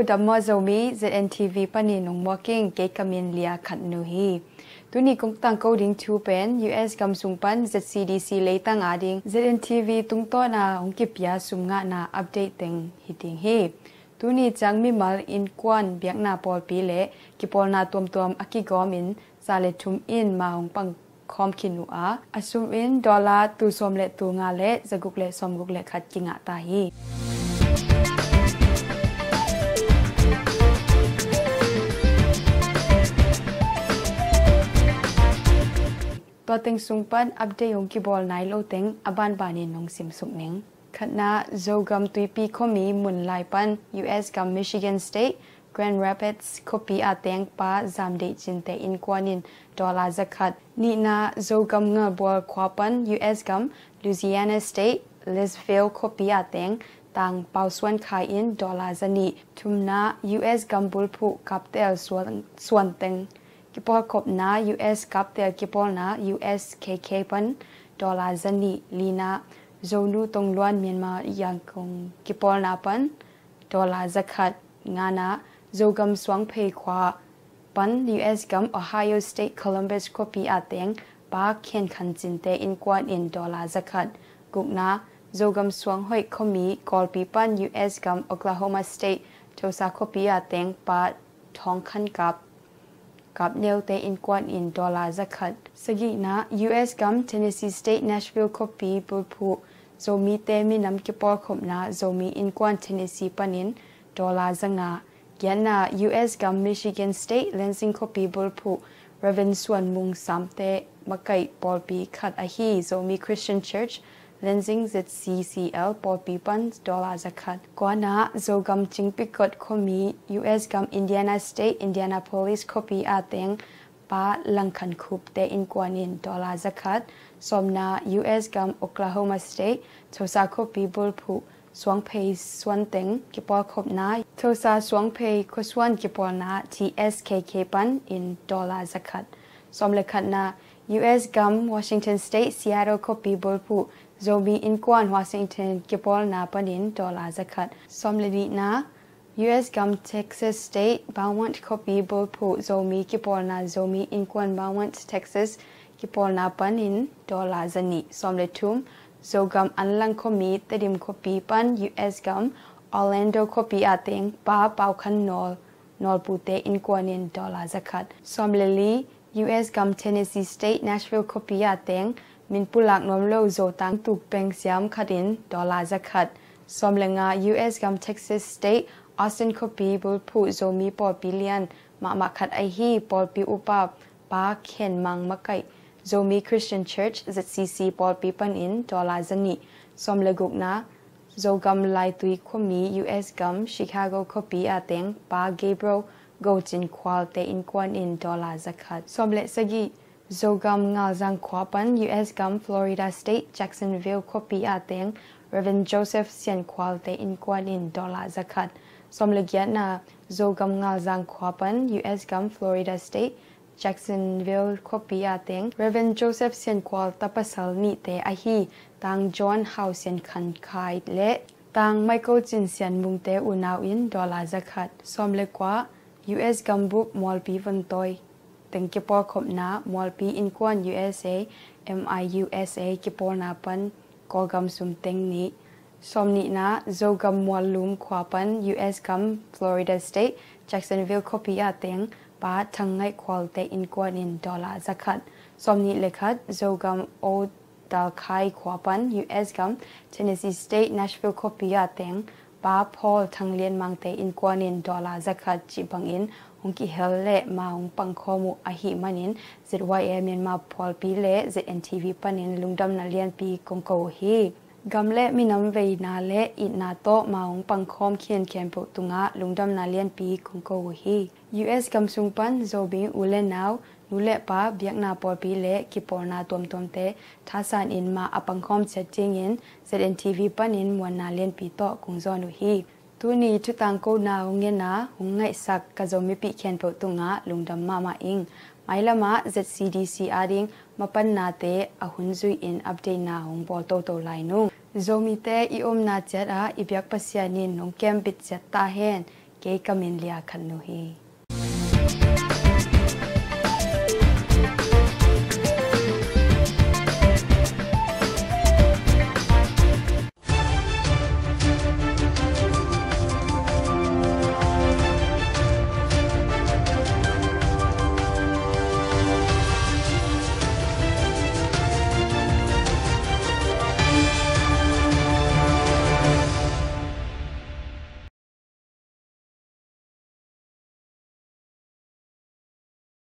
ดัมมอZomi ZNTV ปันนินงมัวกิ้งเกกมินเลียขัดนูฮีตุนี้กงตังโคดิ้งทูเป็น US กำสุงปัน ZCDC เลยตั้งอาดิง ZNTV ตุงโตนาองกิปยาสุมงะนาอัปเดตติงฮิติงฮีตุนี้จังมีมัลอินกวนเบียกนาปอลปีเละกิปอลนาตวมอากิกอมินซาเลทุมอินมาองปังคอมคินูอาอสุมอินดอลลาร์ตูสมเลตูงาเลจะกุกเลสมกุกเลขัดกิงะตาฮีตัวเต็งสุงปันอัปเดตยงกิบอลไนโลเต็งอบานบานินนงซิมสุกเน่งขณะโจกัมตุยปีคมีมุนไลปัน US กัม Michigan State Grand Rapids คปีอาเต็งป้าจามเดจินเตอินกวานินดอลลาร์จักขัดนี่นาโจกัมเงบอลควาปัน US กัม Louisiana State Lisville คปีอาเต็งต่างเป่าส่วนขายอินดอลลาร์จันีทุมนา US กัมบุลผูกับเตลส่วนเต็งกิปอลคบนา US กับเตลกิปอลนา USKK ปันดอลลาร์จันีลีนาโจนูตงล้วนเมียนมายังคงกิปอลนาปันดอลลาร์จักขัดงานาโจกัมสวงเพย์ควาปัน US กัม Ohio State Columbus คปีอาเต็งปาเคนขันจินเตอินกวนอินดอลลาร์จักขัดกุกนาโจกัมสวงห้อยคมีกอลปีปัน US กัม Oklahoma State โทซาคปีอาเต็งปาทองขันกับเนลเตอินกวนอินดอลลาร์จักขัดสกินา US กัม Tennessee State Nashville คปีบุลพูZomi เตมีนำกิปอลคบนา Zomi อินกวน Tennessee ปันินดอลลาร์จังายันนา US กัม Michigan State Lansing คปีบุลพู Reverend ส่วนมุงสามเตมะไก่ปอลปีขัดอาฮี Zomi Christian Church Lansing ZCCL ปอลปีปันดอลลาร์จักขัดกว่านาโจกัมจิงปิกดคมี US กัม Indiana State Indianapolis คปีอาเต็งปาลังคันคุบเตอินกวานินดอลลาร์จักขัดสมนา US กัม Oklahoma State โทซาคปีบุลพูสวงเพย์สวนเต็งกิปอลคบนาโทซาสวงเพย์คสวนกิปอลนา TSKK ปันอินดอลลาร์จักขัดสมเลขัดนา US กัม Washington State Seattle คปีบุลพูZomi อินกวน Washington กิปอลนาปันอินดอลลาร์จักขัดสมเลดีนา US กัม Texas State Beaumont คปีบุลพู Zomi กิปอลนา Zomi อินกวน Beaumont Texas กิปอลนาปันอินดอลลาร์จันีสมเลทุมโจกัมอันลังคมีเตดิมคปีปัน US กัม Orlando คปีอาเต็งป้าเป่าคันนอลปูเตอินกวานินดอลลาร์จักขัดสมเลลี US กัม Tennessee State Nashville คปีอาเต็งมินปุลักนอมโลโจตังตุกเป็งเสียมขัดินดอลลาร์จักขัดสมเลงา US กัม Texas State Austin คปีบุลพูโจมีปอลปีเลียนมาขัดไอฮีปอลปีอุปาป้าเข็นมังมะไก่Zomi Christian Church ZCC ปอลปีปันอินดอลลาร์จันีสมเลกุกนาโจกัมไลตุยคมี US กัม Chicago คปีอาเต็งป้าเกเบรลโกจินควาลเตอินกวนอินดอลลาร์จักขัดสมเลสกีโจกัมงาจังควาปัน US กัม Florida State Jacksonville คปีอาเต็ง Reverend Joseph เซียนควาลเตอินกวนอินดอลลาร์จักขัดสมเลกียนาโจกัมงาจังควาปัน US กัม Florida State Jacksonville คปีอาเต็ง Reverend Joseph เซียนควาลตะปัสลนิเตอาฮีตัง John House เซียนคันคายและตัง Michael จินเซียนมุงเตอุนาวอินดอลลาร์จักขัดสมเลกว่า US กัมบุกมอลปีวันตอยเต็งกิปอลคบนามอลปีอินกวน USA MIUSA กิปอลนาปันกอกัมสุมเต็งนี้สมนินาโจกัมมอลลุมควาปัน US กัม Florida State Jacksonville คปีอาเต็งป้าทั้งไงควอลเตอินกวนอินดอลลาร์จักขัดสมนิเลขัดโจกัมโอดาลไคควาปัน US กัม Tennessee State Nashville คปีอาเต็งป้าพอลทั้งเลียนมังเตอินกวนอินดอลลาร์จักขัดจิบังอินหงกิเฮลเล่มาหงปังคอมุอาหิมันิน ZYA เมียนมาพอลปีเล่ ZNTV ปันินลุงดำนาเลียนปีกงโกฮีกำเล่มีน้ำเวนาเล่อินาโตมาหงปังคอมเขียนแคมปุตุงะลุงดำนาเลียนปีกงโกฮี US กำสุงปันโจบิอุเลนาวนูเล่ป้าเบียกนาปอลปีเล่กิปอนาตวมเตท้าสานอินมาอปังคอมเซจจิงอิน ZNTV ปันินมวนนาเลียนปีโตกงจอนุฮีตัวนี้ทุตังโกนาหงเงินนาหงไงสักกะโจมิปีเขียนปุตุงะลุงดำมาอิงไมละมา ZCDC อาดิงมาปันนาเตอหุนซุยอินอัปเดตนาหงบอลโตไลนุงZomi เตอีอมนาเจดาอีเบียกปัสยานินนงแกมบิดเจตตาเฮน เกกามินเลียคันนูฮี